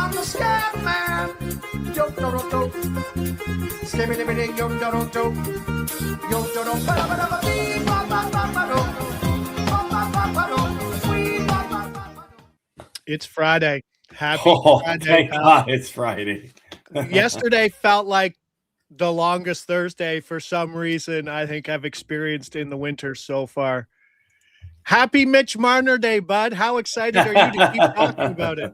I'm the scat man. Yo, do, do, do. Skimmy, dimmy, ding, yo, do, do, do. Yo, do, do, ba, ba, ba, ba, bee, ba, ba, ba, ba, do. Ba, ba, ba, ba, do. Sweet, ba, ba, ba, ba, do. It's Friday. Happy Friday. Thank God it's Friday. Yesterday felt like the longest Thursday for some reason I think I've experienced in the winter so far. Happy Mitch Marner Day, bud. How excited are you to keep talking about it?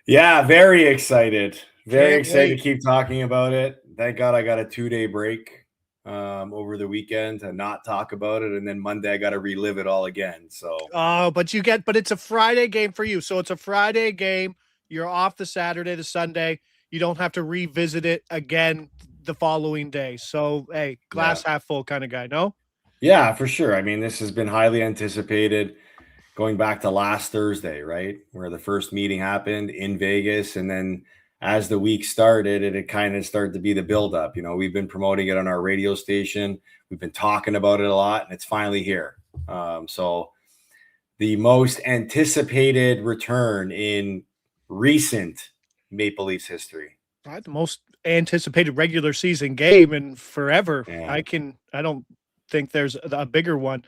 Yeah, very excited. Very Can't excited wait. to keep talking about it. Thank God I got a 2-day break over the weekend to not talk about it. And then Monday I got to relive it all again. So, But it's a Friday game for you. So it's a Friday game. You're off the Saturday, the Sunday. You don't have to revisit it again the following day. So, hey, glass half full kind of guy, no? yeah, for sure. I mean, this has been highly anticipated going back to last Thursday, right? Where the first meeting happened in Vegas. And then as the week started, it kind of started to be the buildup. You know, we've been promoting it on our radio station. We've been talking about it a lot, and it's finally here. So the most anticipated return in recent Maple Leafs history. The most anticipated regular season game in forever. Yeah. I don't think there's a bigger one.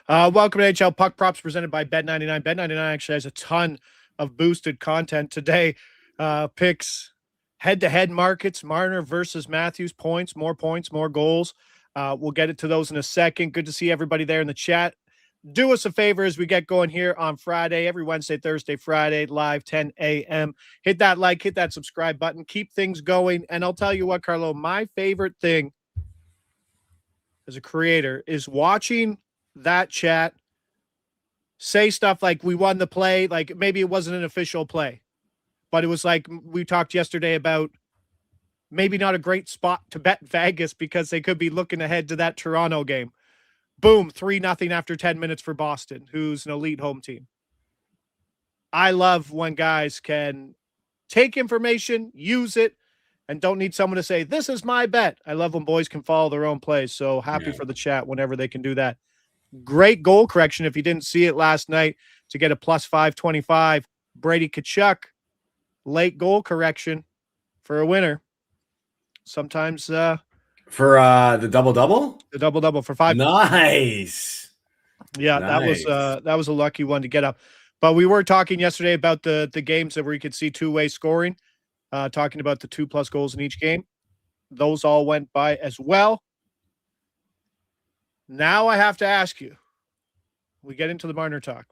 Welcome to NHL Puck Props presented by Bet99. Bet99 actually has a ton of boosted content today. Picks head-to-head markets, Marner versus Matthews, points, more goals. We'll get to those in a second. Good to see everybody there in the chat. Do us a favor as we get going here on Friday, every Wednesday, Thursday, Friday, live 10 a.m. Hit that like, hit that subscribe button, keep things going. And I'll tell you what, Carlo, my favorite thing as a creator is watching that chat say stuff like we won the play, like maybe it wasn't an official play, but it was like we talked yesterday about maybe not a great spot to bet Vegas because they could be looking ahead to that Toronto game. Boom, 3-0 after 10 minutes for Boston, who's an elite home team. I love when guys can take information, use it, and don't need someone to say, this is my bet. I love when boys can follow their own plays. So happy for the chat whenever they can do that. Great goal correction if you didn't see it last night to get a plus 525. Brady Tkachuk, late goal correction for a winner. Sometimes for the double-double? The double-double for 5. Nice. Yeah, nice. That was a lucky one to get up. But we were talking yesterday about the games that where you could see two-way scoring, talking about the 2+ goals in each game. Those all went by as well. Now I have to ask you, we get into the Marner talk.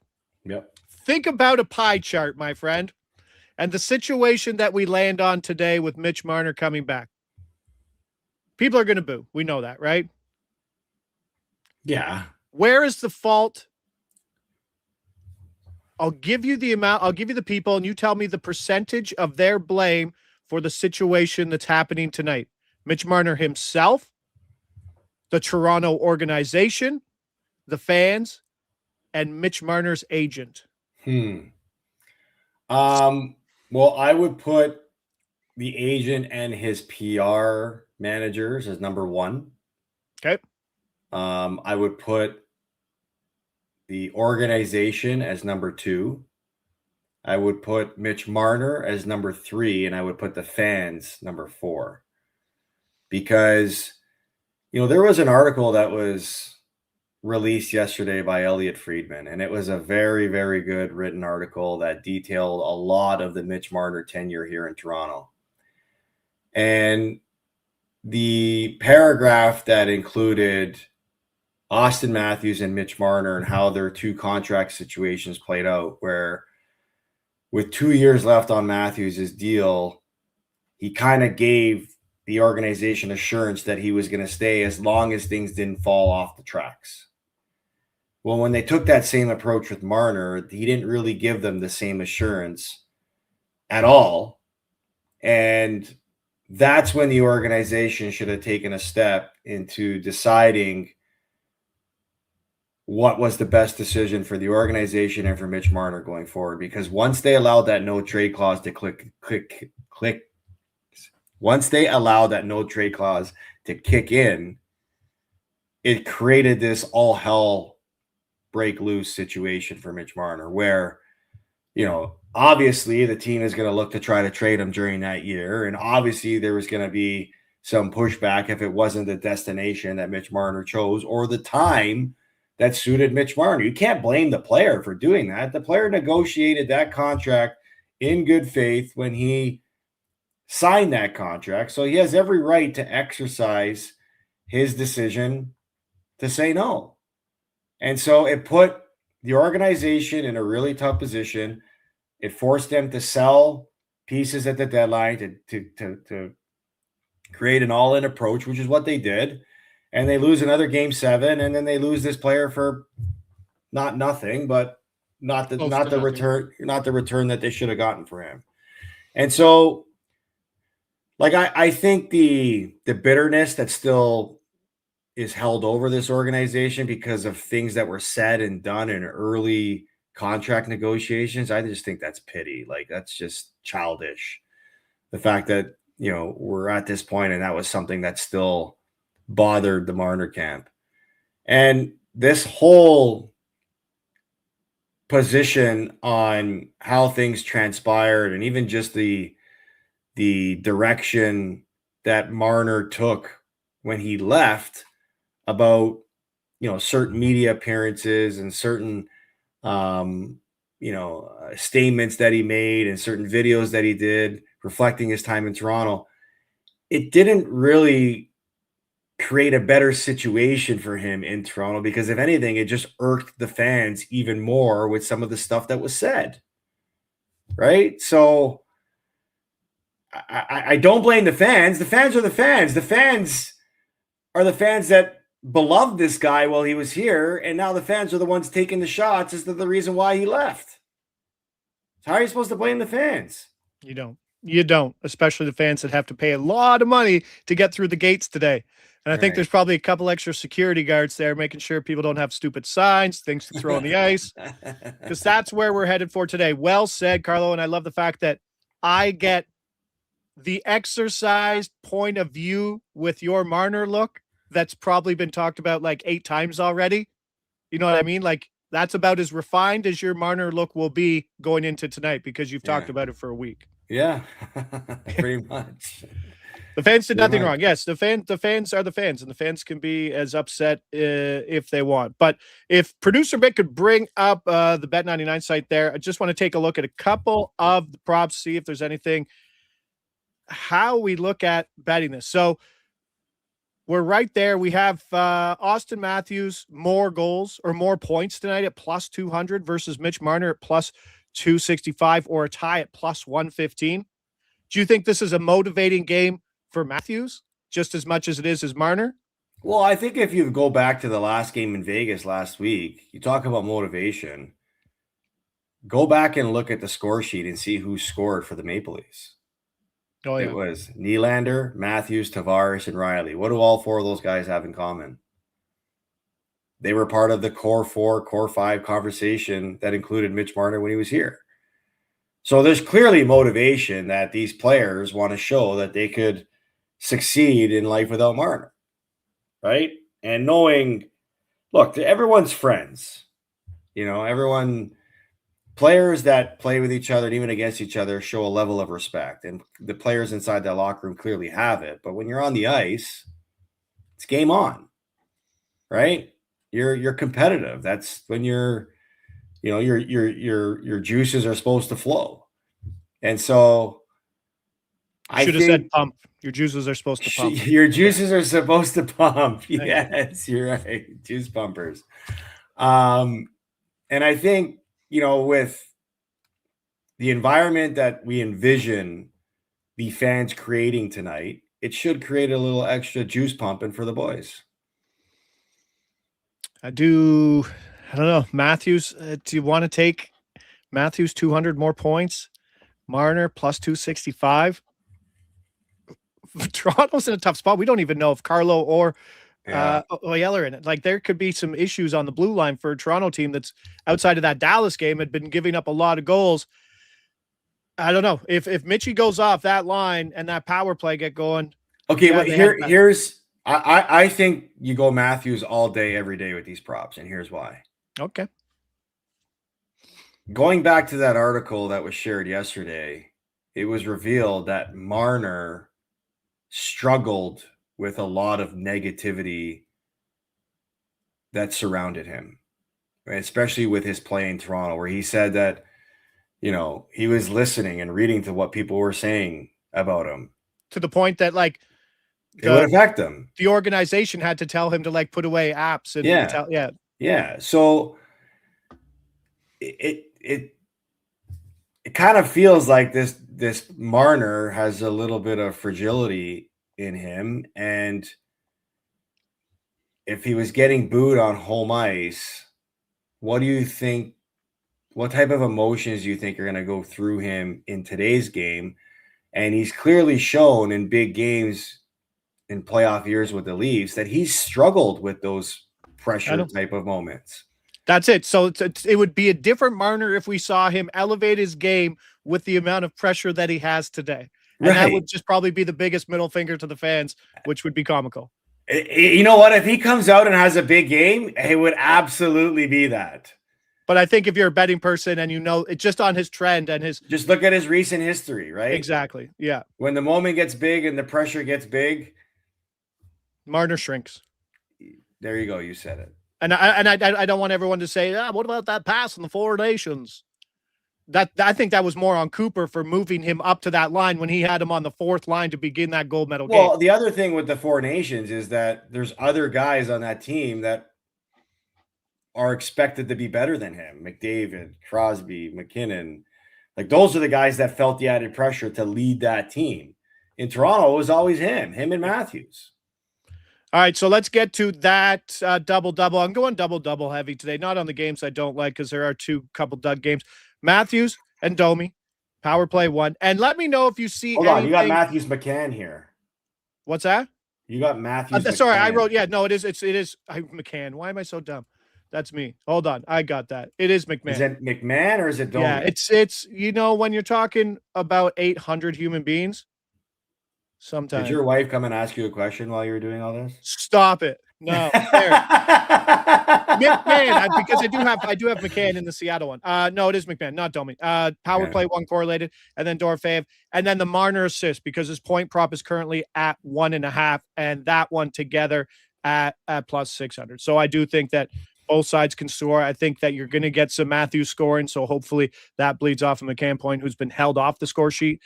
Yep. Think about a pie chart, my friend, and the situation that we land on today with Mitch Marner coming back. People are going to boo. We know that, right? Yeah. Where is the fault? I'll give you the amount. I'll give you the people, and you tell me the percentage of their blame for the situation that's happening tonight. Mitch Marner himself, the Toronto organization, the fans, and Mitch Marner's agent. Well, I would put the agent and his PR managers as number one. Okay. I would put the organization as number 2. I would put Mitch Marner as number 3, and I would put the fans number 4. Because, you know, there was an article that was released yesterday by Elliot Friedman, and it was a very, very good written article that detailed a lot of the Mitch Marner tenure here in Toronto. And the paragraph that included Austin Matthews and Mitch Marner and how their 2 contract situations played out, where with 2 years left on Matthews' deal, he kind of gave the organization assurance that he was going to stay as long as things didn't fall off the tracks. Well, when they took that same approach with Marner, he didn't really give them the same assurance at all. And that's when the organization should have taken a step into deciding what was the best decision for the organization and for Mitch Marner going forward. Because once they allowed that no trade clause to once they allowed that no trade clause to kick in, it created this all hell break loose situation for Mitch Marner where, you know, obviously the team is going to look to try to trade him during that year. And obviously there was going to be some pushback if it wasn't the destination that Mitch Marner chose or the time that suited Mitch Marner. You can't blame the player for doing that. The player negotiated that contract in good faith when he signed that contract. So he has every right to exercise his decision to say no. And so it put the organization in a really tough position. It forced them to sell pieces at the deadline to create an all-in approach, which is what they did. And they lose another game 7, and then they lose this player for not nothing, but not the return that they should have gotten for him. And so, like, I think the bitterness that still is held over this organization because of things that were said and done in early contract negotiations, I just think that's pity. Like, that's just childish. The fact that, you know, we're at this point and that was something that still bothered the Marner camp. And this whole position on how things transpired and even just the direction that Marner took when he left about, you know, certain media appearances and certain, statements that he made and certain videos that he did reflecting his time in Toronto, it didn't really create a better situation for him in Toronto because if anything, it just irked the fans even more with some of the stuff that was said. Right. So I don't blame the fans. The fans are the fans. The fans are the fans that beloved this guy while he was here. And now the fans are the ones taking the shots as to the reason why he left. So how are you supposed to blame the fans? You don't, especially the fans that have to pay a lot of money to get through the gates today. And I think there's probably a couple extra security guards there making sure people don't have stupid signs, things to throw on the ice, because that's where we're headed for today. Well said, Carlo. And I love the fact that I get the exercised point of view with your Marner look that's probably been talked about like 8 times already. You know what I mean? Like, that's about as refined as your Marner look will be going into tonight because you've talked about it for a week. Yeah, pretty much. The fans did nothing wrong. Yes, the fans are the fans, and the fans can be as upset if they want. But if producer Mick could bring up the Bet99 site there, I just want to take a look at a couple of the props, see if there's anything, how we look at betting this. So we're right there. We have Austin Matthews, more goals or more points tonight at plus 200 versus Mitch Marner at plus 265 or a tie at plus 115. Do you think this is a motivating game for Matthews just as much as it is as Marner? Well, I think if you go back to the last game in Vegas last week, you talk about motivation. Go back and look at the score sheet and see who scored for the Maple Leafs. Oh, yeah. It was Nylander, Matthews, Tavares, and Riley. What do all 4 of those guys have in common? They were part of the core 4, core 5 conversation that included Mitch Marner when he was here. So there's clearly motivation that these players want to show that they could succeed in life without Marner, right? And knowing, look, everyone's friends. You know, players that play with each other and even against each other show a level of respect. And the players inside that locker room clearly have it. But when you're on the ice, it's game on, right? You're competitive. That's when your juices are supposed to flow. And so I should have said pump. Your juices are supposed to pump. Your juices are supposed to pump. Yes, you're right. Juice pumpers. And I think, you know, with the environment that we envision the fans creating tonight, it should create a little extra juice pumping for the boys. I don't know. Matthews, do you want to take Matthews 200 more points? Marner plus 265. Toronto's in a tough spot. We don't even know if Carlo or Oyeller in it. Like, there could be some issues on the blue line for a Toronto team that's outside of that Dallas game had been giving up a lot of goals. I don't know if Mitchie goes off that line and that power play get going. Okay, but here's I think you go Matthews all day, every day with these props, and here's why. Okay. Going back to that article that was shared yesterday, it was revealed that Marner struggled with a lot of negativity that surrounded him, right? Especially with his play in Toronto, where he said that, he was listening and reading to what people were saying about him. To the point that like It would affect him. The organization had to tell him to like put away apps and Yeah. So it kind of feels like this Marner has a little bit of fragility in him, and if he was getting booed on home ice, what do you think? What type of emotions do you think are going to go through him in today's game? And he's clearly shown in big games in playoff years with the Leafs that he's struggled with those pressure type of moments. That's it. So it would be a different Marner if we saw him elevate his game with the amount of pressure that he has today. And that would just probably be the biggest middle finger to the fans, which would be comical. You know what? If he comes out and has a big game, it would absolutely be that. But I think if you're a betting person and it's just on his trend and just look at his recent history, right? Exactly. Yeah. When the moment gets big and the pressure gets big, Marner shrinks. There you go. You said it. And I don't want everyone to say, what about that pass in the Four Nations? I think that was more on Cooper for moving him up to that line when he had him on the fourth line to begin that gold medal game. Well, the other thing with the Four Nations is that there's other guys on that team that are expected to be better than him. McDavid, Crosby, McKinnon. Like, those are the guys that felt the added pressure to lead that team. In Toronto, it was always him and Matthews. All right, so let's get to that double-double. I'm going double-double heavy today, not on the games I don't like because there are couple dud games. Matthews and Domi, power play 1. And let me know if you see Hold on, you got Matthews McCann here. What's that? You got Matthews Sorry, McCann. I wrote, it is McCann. Why am I so dumb? That's me. Hold on, I got that. It is McMahon. Is it McMahon or is it Domi? Yeah, it's when you're talking about 800 human beings, sometimes. Did your wife come and ask you a question while you were doing all this? Stop it. No. McMahon, because I do have McCann in the Seattle one. No, it is McMahon, not Domi. Power play 1 correlated, and then Dorfeev, and then the Marner assist because his point prop is currently at 1.5, and that one together at plus 600. So I do think that both sides can score. I think that you're going to get some Matthews scoring, so hopefully that bleeds off of McCann point, who's been held off the score sheet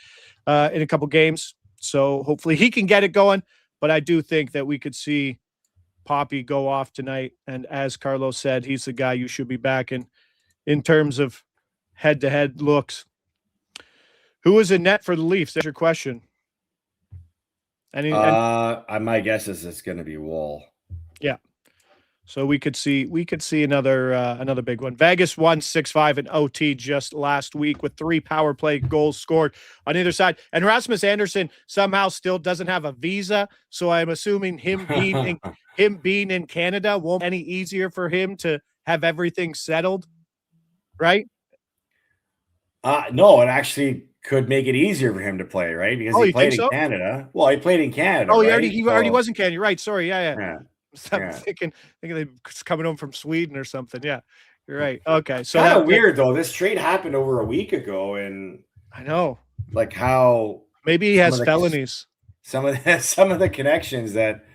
in a couple games. So hopefully he can get it going. But I do think that we could see Poppy go off tonight. And as Carlos said, he's the guy you should be backing in terms of head-to-head looks. Who is in net for the Leafs? That's your question. My guess is it's going to be Wool. Yeah. So we could see another big one. Vegas won 6-5 in OT just last week with 3 power play goals scored on either side. And Rasmus Andersson somehow still doesn't have a visa, so I'm assuming him being in Canada won't be any easier for him to have everything settled, right? No, it actually could make it easier for him to play, right? Because he played in Canada. Well, he played in Canada. Oh, right? he already was in Canada. You're right. Sorry. Yeah. I'm thinking he's coming home from Sweden or something. Yeah, you're right. Okay, so kind of weird though. This trade happened over a week ago, and I know, like, how maybe he has felonies. Some of the connections that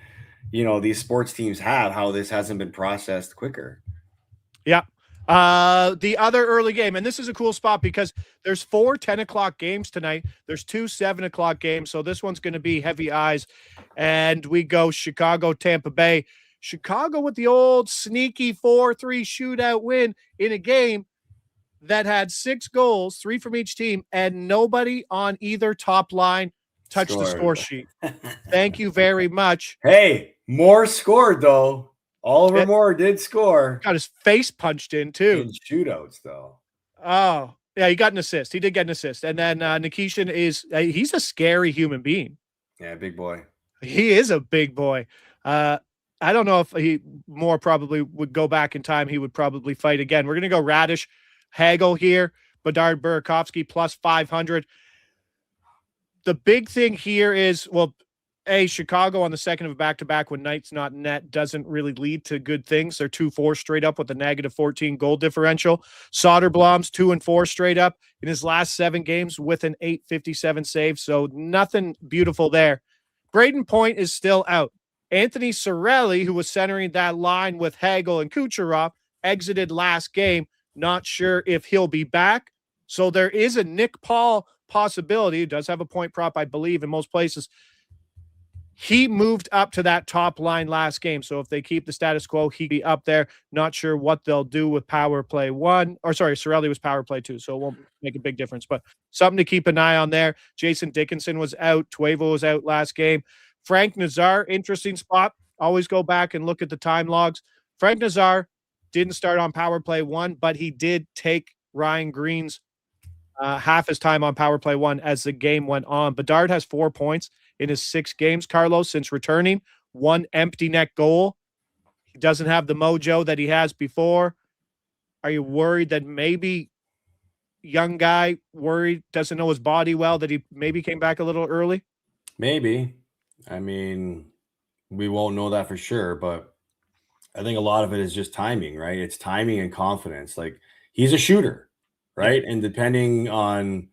these sports teams have, how this hasn't been processed quicker. Yeah. The other early game, and this is a cool spot because there's 4 10 o'clock games tonight. There's 2 7 o'clock games. So this one's going to be heavy eyes. And we go Chicago, Tampa Bay. Chicago with the old sneaky 4-3 shootout win in a game that had 6 goals, 3 from each team, and nobody on either top line touched the score sheet. Thank you very much. Hey, Moore scored though. Oliver Moore did score. Got his face punched in too. In shootouts though. Oh, yeah, he got an assist. He did get an assist. And then Nikishin he's a scary human being. Yeah, big boy. He is a big boy. I don't know if Moore probably would go back in time. He would probably fight again. We're going to go Radish, Hagel here, Bedard, Burakovsky plus 500. The big thing here is, Chicago on the second of a back-to-back when Knight's not net doesn't really lead to good things. They're 2-4 straight up with a negative 14 goal differential. Soderblom's 2-4 straight up in his last 7 games with an 857 save. So nothing beautiful there. Braden Point is still out. Anthony Cirelli, who was centering that line with Hagel and Kucherov, exited last game. Not sure if he'll be back. So there is a Nick Paul possibility. He does have a point prop, I believe, in most places. He moved up to that top line last game. So if they keep the status quo, he'd be up there. Not sure what they'll do with power play 1. Or sorry, Cirelli was power play 2, so it won't make a big difference. But something to keep an eye on there. Jason Dickinson was out. Tuevo was out last game. Frank Nazar, interesting spot. Always go back and look at the time logs. Frank Nazar didn't start on power play 1, but he did take Ryan Green's half his time on power play 1 as the game went on. Bedard has 4 points in his 6 games, Carlos, since returning. 1 empty net goal. He doesn't have the mojo that he has before. Are you worried that maybe young guy doesn't know his body well, that he maybe came back a little early? Maybe. I mean, we won't know that for sure, but I think a lot of it is just timing, right? It's timing and confidence. Like, he's a shooter, right? And depending on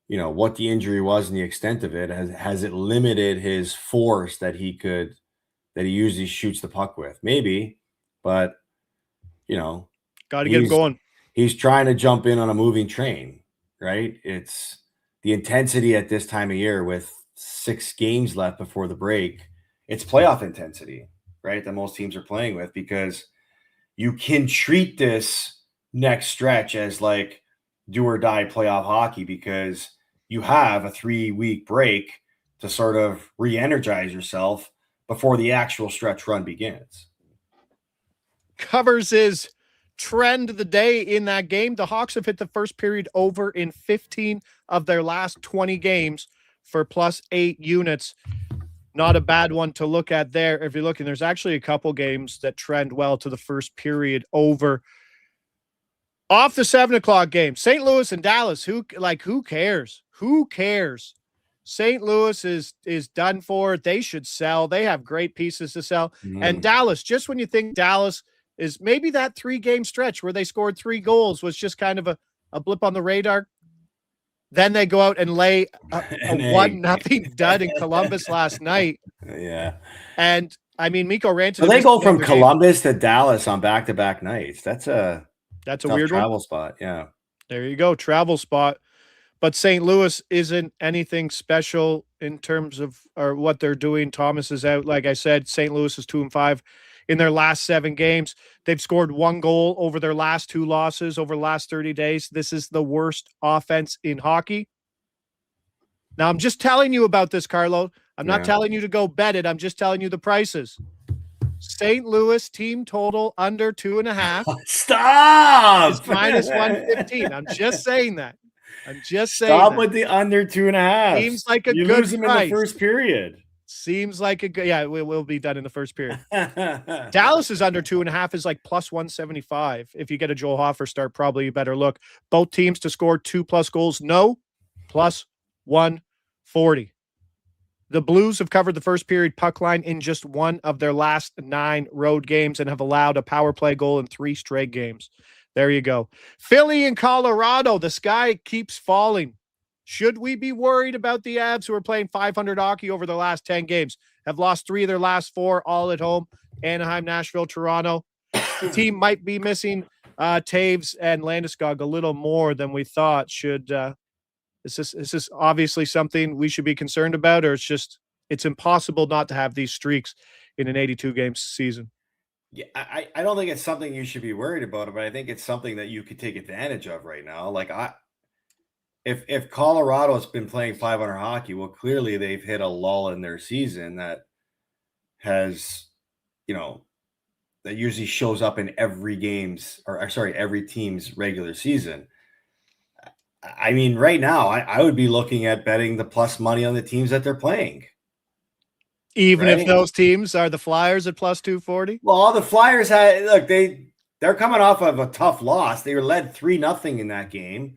what the injury was and the extent of it, has it limited his force that he usually shoots the puck with? Maybe, but got to get him going. He's trying to jump in on a moving train, right? It's the intensity at this time of year with 6 games left before the break. It's playoff intensity, right? That most teams are playing with, because you can treat this next stretch as like do or die playoff hockey, because you have a 3-week break to sort of re-energize yourself before the actual stretch run begins. Covers his trend of the day in that game. The Hawks have hit the first period over in 15 of their last 20 games for +8 units. Not a bad one to look at there. If you're looking, there's actually a couple games that trend well to the first period over. Off the 7:00 game, St. Louis and Dallas. Who cares? Who cares? St. Louis is done for. They should sell. They have great pieces to sell. And Dallas, just when you think Dallas is maybe that 3-game stretch where they scored 3 goals was just kind of a blip on the radar. Then they go out and lay a 1-0 dud in Columbus last night. Yeah. And I mean, Mikko Rantanen. So they go from Columbus to Dallas on back-to-back nights. That's a weird travel spot. Yeah. There you go. Travel spot. But St. Louis isn't anything special in terms of what they're doing. Thomas is out. Like I said, St. Louis is 2-5 in their last 7 games. They've scored 1 goal over their last 2 losses over the last 30 days. This is the worst offense in hockey. Now, I'm just telling you about this, Carlo. I'm not telling you to go bet it. I'm just telling you the prices. St. Louis team total under 2.5. Stop! Is -115. I'm just saying that. Stop with the under 2.5. Seems like a you good lose them price. in the first period. Seems like a good. Yeah, we'll be done in the first period. Dallas is under 2.5 is like +175. If you get a Joel Hofer start, probably you better look. Both teams to score 2+ goals. No, +140. The Blues have covered the first period puck line in just 1 of their last 9 road games and have allowed a power play goal in 3 straight games. There you go. Philly and Colorado. The sky keeps falling. Should we be worried about the Avs, who are playing .500 hockey over the last 10 games? Have lost 3 of their last 4, all at home. Anaheim, Nashville, Toronto. The team might be missing Taves and Landeskog a little more than we thought. Is this obviously something we should be concerned about, or it's impossible not to have these streaks in an 82-game season? Yeah, I don't think it's something you should be worried about, but I think it's something that you could take advantage of right now. Like, if Colorado's been playing .500 hockey, well, clearly they've hit a lull in their season that has, that usually shows up in every team's regular season. I mean, right now, I would be looking at betting the plus money on the teams that they're playing. Even if those teams are the Flyers at +240? Well, all the Flyers they're coming off of a tough loss. They were led 3-0 in that game,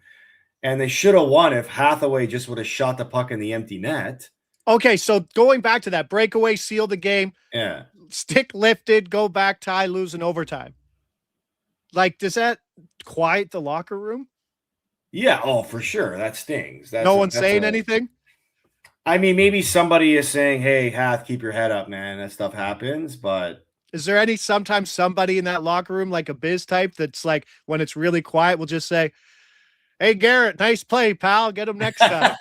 and they should have won if Hathaway just would have shot the puck in the empty net. Okay, so going back to that breakaway, seal the game, Yeah. stick lifted, go back, tie, lose in overtime. Like, does that quiet the locker room? Yeah. Oh, for sure. That stings. No one's saying anything? I mean, maybe somebody is saying, "Hey, Hath, keep your head up, man. That stuff happens." But Is there sometimes somebody in that locker room, like a biz type, that's like, when it's really quiet, will just say, "Hey, Garrett, nice play, pal. Get him next time."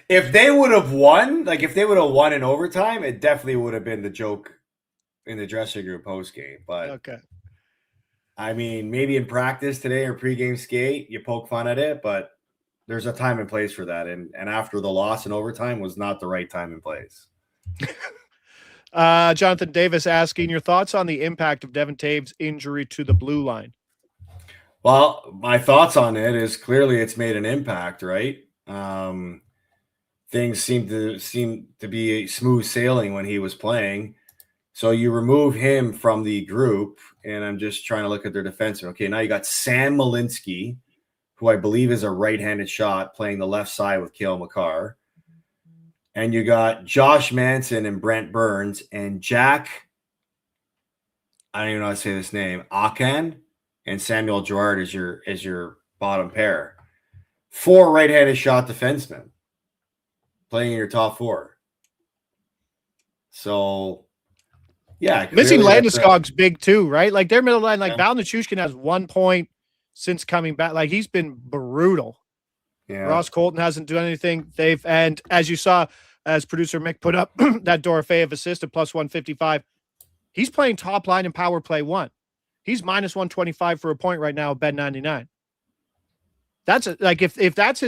if they would have won, like if they would have won in overtime, it definitely would have been the joke in the dressing room post game. But Okay. I mean, maybe in practice today or pregame skate, you poke fun at it, but there's a time and place for that. And after the loss in overtime was not the right time and place. Jonathan Davis asking your thoughts on the impact of Devin Taves' injury to the blue line. Well, my thoughts on it is clearly it's made an impact, right? Things seem to be smooth sailing when he was playing. So you remove him from the group, and I'm just trying to look at their defenseman. Okay, now you got Sam Malinsky, who I believe is a right-handed shot, playing the left side with Cale Makar. And you got Josh Manson and Brent Burns and Jack, I don't even know how to say this name, Akan and Samuel Girard as your bottom pair. 4 right-handed shot defensemen playing in your top 4. So, yeah. Missing Landeskog's big too, right? Like their middle line, like Val Nichushkin has 1 point since coming back. Like he's been brutal. Yeah. Ross Colton hasn't done anything. And as you saw, as producer Mick put up, that Dorofeyev assist at plus 155, he's playing top line in power play 1. He's minus 125 for a point right now at Bet99. That's like if that's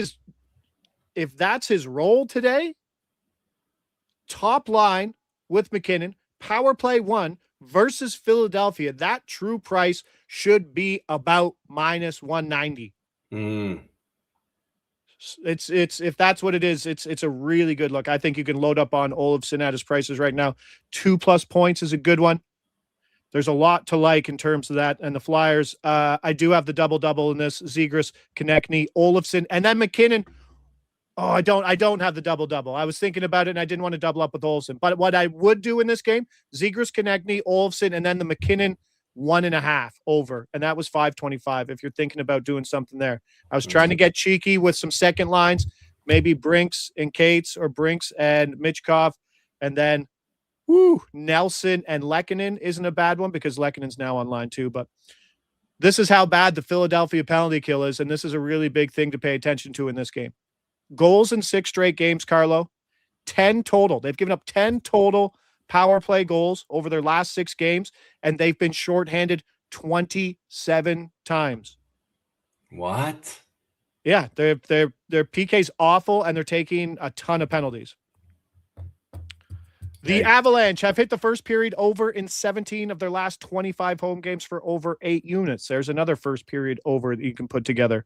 his role today, top line with McKinnon, power play 1 versus Philadelphia, that true price should be about minus 190. It's if that's what it is, it's a really good look. I think you can load up on Olofsson at his prices right now. 2+ points is a good one. There's a lot to like in terms of that. And the Flyers, I do have the double in this: Zegras, Konechny, Olofsson, and then McKinnon. Oh, I don't have the double. I was thinking about it and I didn't want to double up with Olofsson. But what I would do in this game: Zegras, Konechny, Olofsson, and then the McKinnon 1.5 over, and that was 525 if you're thinking about doing something there. I was trying to get cheeky with some second lines, maybe Brinks and Cates or Brinks and Mitchkov, and then Nelson and Lehkonen isn't a bad one because Lekkonen's now on line too. But this is how bad the Philadelphia penalty kill is, and this is a really big thing to pay attention to in this game. Goals in 6 straight games, Carlo. 10 total. They've given up 10 total power play goals over their last 6 games, and they've been shorthanded 27 times. What? Yeah, their PK's awful, and they're taking a ton of penalties. The Avalanche have hit the first period over in 17 of their last 25 home games for over 8 units. There's another first period over that you can put together.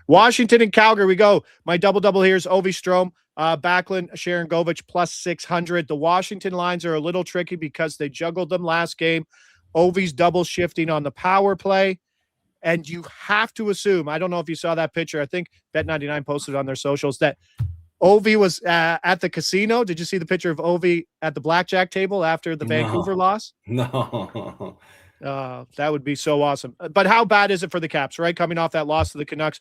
Washington and Calgary, we go. My double here is Ovi Strome, Backlund, Sharon Govich plus 600. The Washington lines are a little tricky because they juggled them last game. Ovi's double shifting on the power play. And you have to assume, I don't know if you saw that picture. I think Bet99 posted on their socials that Ovi was at the casino. Did you see the picture of Ovi at the blackjack table after the Vancouver loss? No. That would be so awesome. But how bad is it for the Caps, right? Coming off that loss to the Canucks,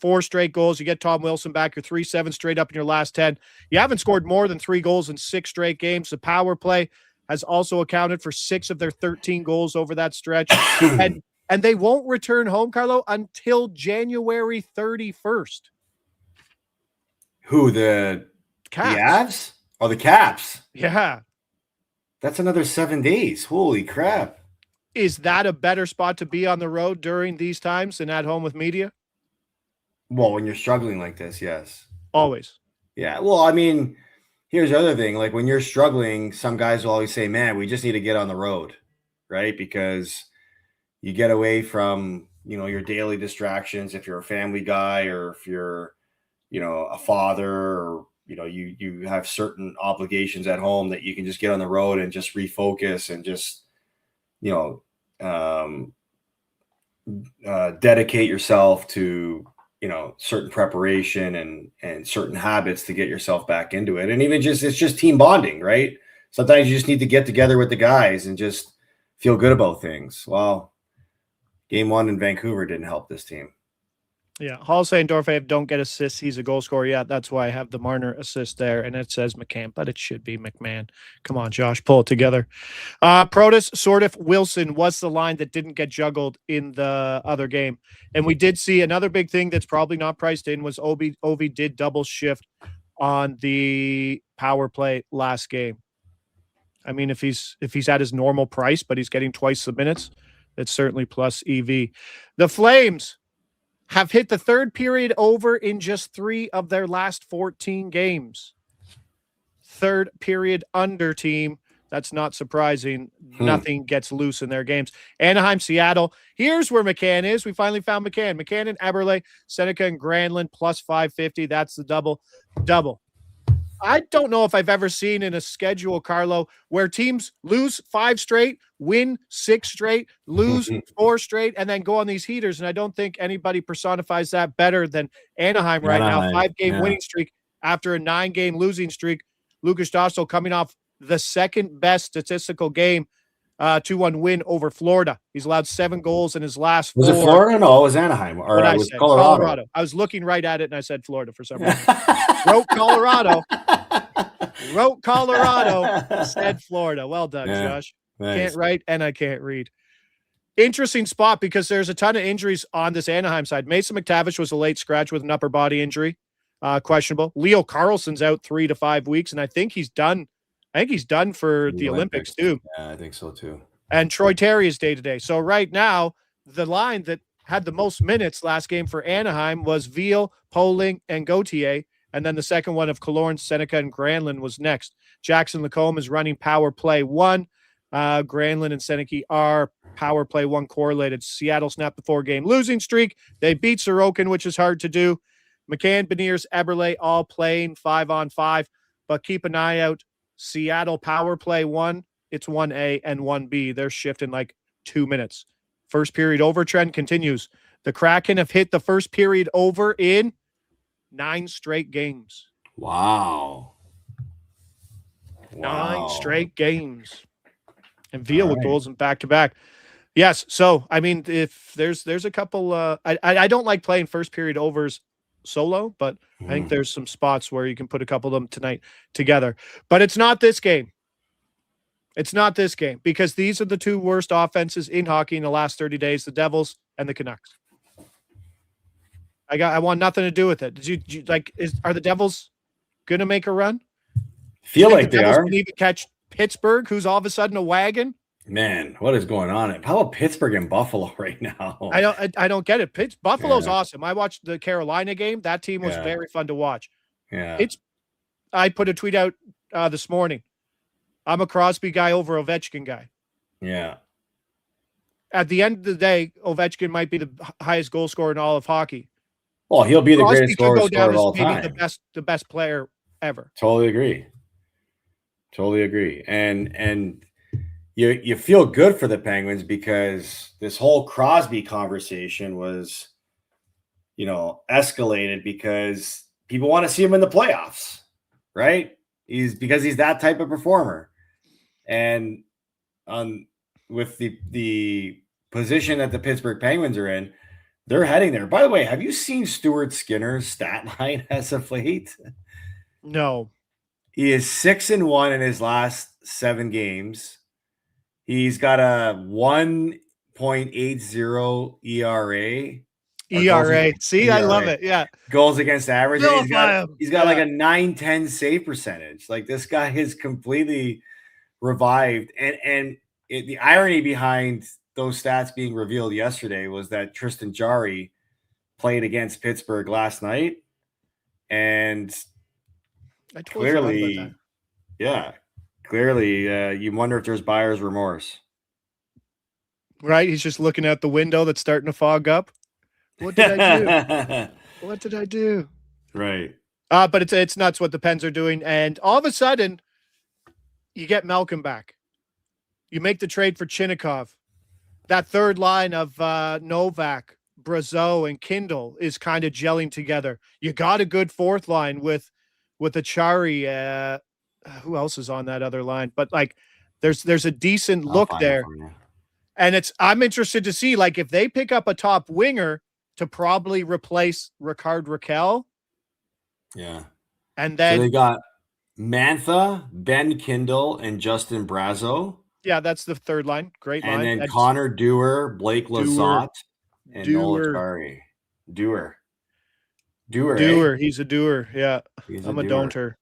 4 straight goals. You get Tom Wilson back. You're 3-7 straight up in your last 10. You haven't scored more than 3 goals in 6 straight games. The power play has also accounted for 6 of their 13 goals over that stretch. and they won't return home, Carlo, until January 31st. Who, the Caps? The Avs? Oh, the Caps. Yeah. That's another 7 days. Holy crap. Is that a better spot to be on the road during these times than at home with media? Well, when you're struggling like this, yes. Always. Yeah. Well, I mean, here's the other thing. Like when you're struggling, some guys will always say, man, we just need to get on the road, right? Because you get away from, your daily distractions if you're a family guy or if you're, a father or, you have certain obligations at home that you can just get on the road and just refocus and just, dedicate yourself to certain preparation and certain habits to get yourself back into it. And even it's just team bonding, right? Sometimes you just need to get together with the guys and just feel good about things. Well, game 1 in Vancouver didn't help this team. Yeah, Hall saying Dorfev don't get assists. He's a goal scorer. Yeah, that's why I have the Marner assist there, and it says McCann, but it should be McMahon. Come on, Josh, pull it together. Protus, Sortif, Wilson was the line that didn't get juggled in the other game, and we did see another big thing that's probably not priced in was Ovi did double shift on the power play last game. I mean, if he's at his normal price, but he's getting twice the minutes, it's certainly plus EV. The Flames have hit the third period over in just 3 of their last 14 games. Third period under team. That's not surprising. Nothing gets loose in their games. Anaheim, Seattle. Here's where McCann is. We finally found McCann. McCann and Eberle, Seneca and Granlund plus 550. That's the double. I don't know if I've ever seen in a schedule, Carlo, where teams lose 5 straight, win 6 straight, lose 4 straight, and then go on these heaters. And I don't think anybody personifies that better than Anaheim right now. 5-game winning streak after a 9-game losing streak. Lukas Dostal coming off the second best statistical game, 2-1 win over Florida. He's allowed 7 goals in his last 4. Was it Florida? No, it was Anaheim. Or it was Colorado. I was looking right at it, and I said Florida for some reason. Wrote Colorado, said Florida. Well done, Josh. Nice. Can't write, and I can't read. Interesting spot because there's a ton of injuries on this Anaheim side. Mason McTavish was a late scratch with an upper body injury, questionable. Leo Carlson's out 3 to 5 weeks, and I think he's done. For the Olympics too. Yeah, I think so too. And Troy Terry is day-to-day. So right now, the line that had the most minutes last game for Anaheim was Veal, Poling, and Gauthier. And then the second one of Killorn, Seneca, and Granlund was next. Jackson Lacombe is running power play 1. Granlund and Seneca are power play 1 correlated. Seattle snapped the 4-game losing streak. They beat Sorokin, which is hard to do. McCann, Beniers, Eberle all playing 5-on-5. But keep an eye out. Seattle power play 1, it's 1A and 1B. They're shifting like 2 minutes. First period over trend continues. The Kraken have hit the first period over in 9 straight games. Wow. 9 straight games. And Veal with goals in back-to-back. Yes, so, I mean, if there's a couple I don't like playing first period overs solo, but I think there's some spots where you can put a couple of them tonight together. But it's not this game. It's not this game because these are the 2 worst offenses in hockey in the last 30 days, the Devils and the Canucks. I want nothing to do with it. Are the Devils going to make a run? Feel like they are. Can even catch Pittsburgh, who's all of a sudden a wagon? Man, what is going on? How about Pittsburgh and Buffalo right now? I don't get it. Buffalo's awesome. I watched the Carolina game. That team was very fun to watch. Yeah. I put a tweet out this morning. I'm a Crosby guy over Ovechkin guy. Yeah. At the end of the day, Ovechkin might be the highest goal scorer in all of hockey. Well, he'll be the greatest scorer of all maybe time. The best player ever. Totally agree. And you feel good for the Penguins because this whole Crosby conversation was, escalated because people want to see him in the playoffs, right? Because he's that type of performer. And with the position that the Pittsburgh Penguins are in, they're heading there. By the way, have you seen Stuart Skinner's stat line as of late? No. He is 6-1 in his last 7 games. He's got a 1.80 ERA. See, I love it. Yeah. Goals against average. He's got like a 9-10 save percentage. Like this guy is completely revived. And the irony behind those stats being revealed yesterday was that Tristan Jarry played against Pittsburgh last night. And I totally forgot about that. Clearly, you wonder if there's buyer's remorse. Right? He's just looking out the window that's starting to fog up. What did I do? Right. But it's nuts what the Pens are doing. And all of a sudden, you get Malcolm back. You make the trade for Chinnikov. That third line of Novak, Brazeau and Kindle is kind of gelling together. You got a good fourth line with Achari. Who else is on that other line? But like, there's a decent look there. And I'm interested to see, like, if they pick up a top winger to probably replace Rickard Rakell. Yeah. And then so they got Mantha, Ben Kindle, and Justin Brazeau. Yeah, that's the third line. Great line. And then Connor Dewar, Blake Lizotte, and Noel Acciari. Dewar. He's a doer. Yeah. I'm a don'ter.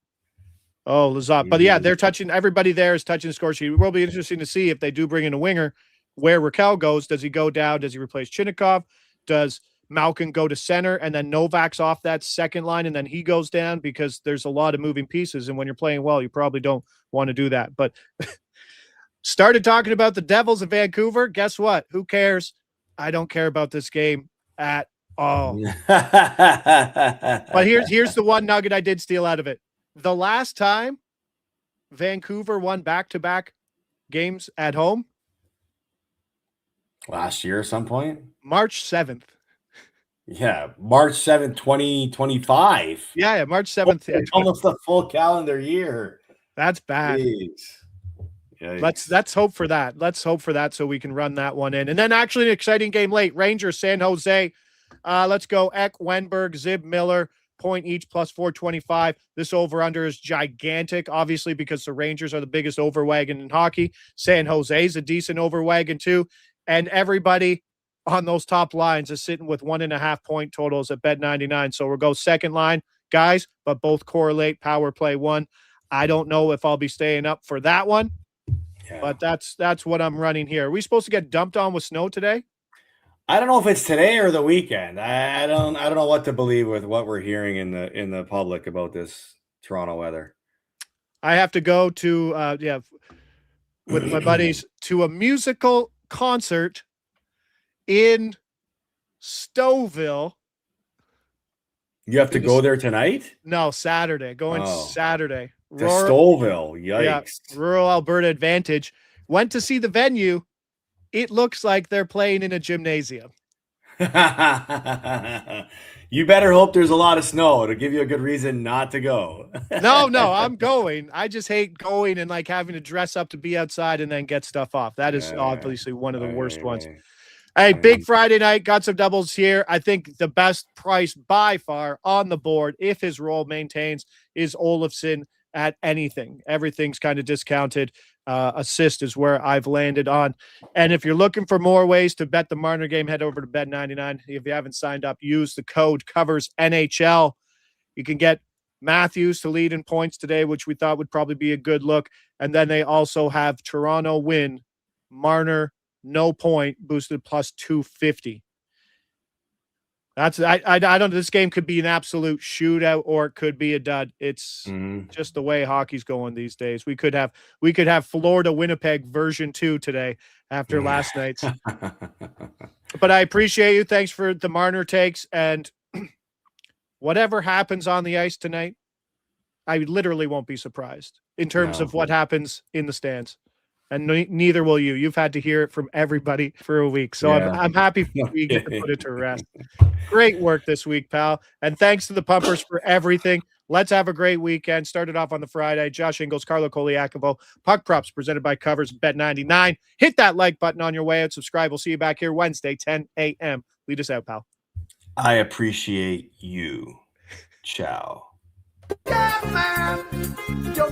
Oh, Lizotte. But yeah, they're touching, everybody there is touching the score sheet. It will be interesting to see if they do bring in a winger where Raquel goes. Does he go down? Does he replace Chinnikov? Does Malkin go to center and then Novak's off that second line and then he goes down? Because there's a lot of moving pieces. And when you're playing well, you probably don't want to do that. But started talking about the Devils of Vancouver. Guess what? Who cares? I don't care about this game at all. But here's the one nugget I did steal out of it. The last time Vancouver won back-to-back games at home, last year at some point, March 7th. Yeah, March 7th, 2025. Yeah, March 7th. Almost a full calendar year. That's bad. Let's hope for that. Let's hope for that so we can run that one in. And then actually an exciting game late. Rangers, San Jose. Let's go Eck, Wenberg, Zib, Miller, point each plus 425. This over-under is gigantic, obviously, because the Rangers are the biggest overwagon in hockey. San Jose is a decent overwagon too. And everybody on those top lines is sitting with 1.5 point totals at Bet99. So we'll go second line, guys, but both correlate power play 1. I don't know if I'll be staying up for that one, but that's what I'm running here. Are we supposed to get dumped on with snow today? I don't know if it's today or the weekend. I don't know what to believe with what we're hearing in the public about this Toronto weather. I have to go to with my buddies to a musical concert in Stouffville. You have to go there tonight? No, Saturday. Saturday. To Stouffville. Yikes. Yeah, rural Alberta advantage. Went to see the venue. It looks like they're playing in a gymnasium. You better hope there's a lot of snow to give you a good reason not to go. No, I'm going. I just hate going and like having to dress up to be outside and then get stuff off. That is obviously one of the worst ones. Hey, big Friday night. Got some doubles here. I think the best price by far on the board, if his role maintains, is Olofsson at anything. Everything's kind of discounted. Assist is where I've landed on. And if you're looking for more ways to bet the Marner game, head over to Bet99. If you haven't signed up, use the code covers NHL. You can get Matthews to lead in points today, which we thought would probably be a good look. And then they also have Toronto win, Marner no point, boosted plus 250. I don't. This game could be an absolute shootout, or it could be a dud. It's just the way hockey's going these days. We could have Florida Winnipeg version 2 today after last night's. But I appreciate you. Thanks for the Marner takes, and whatever happens on the ice tonight, I literally won't be surprised in terms of what happens in the stands. And neither will you. You've had to hear it from everybody for a week. So I'm happy we get to put it to rest. Great work this week, pal. And thanks to the Pumpers for everything. Let's have a great weekend. Started off on the Friday. Josh Inglis, Carlo Colaiacovo. Puck Props presented by Covers Bet99. Hit that like button on your way out. Subscribe. We'll see you back here Wednesday, 10 a.m. Lead us out, pal. I appreciate you. Ciao. Yeah, man. Yo,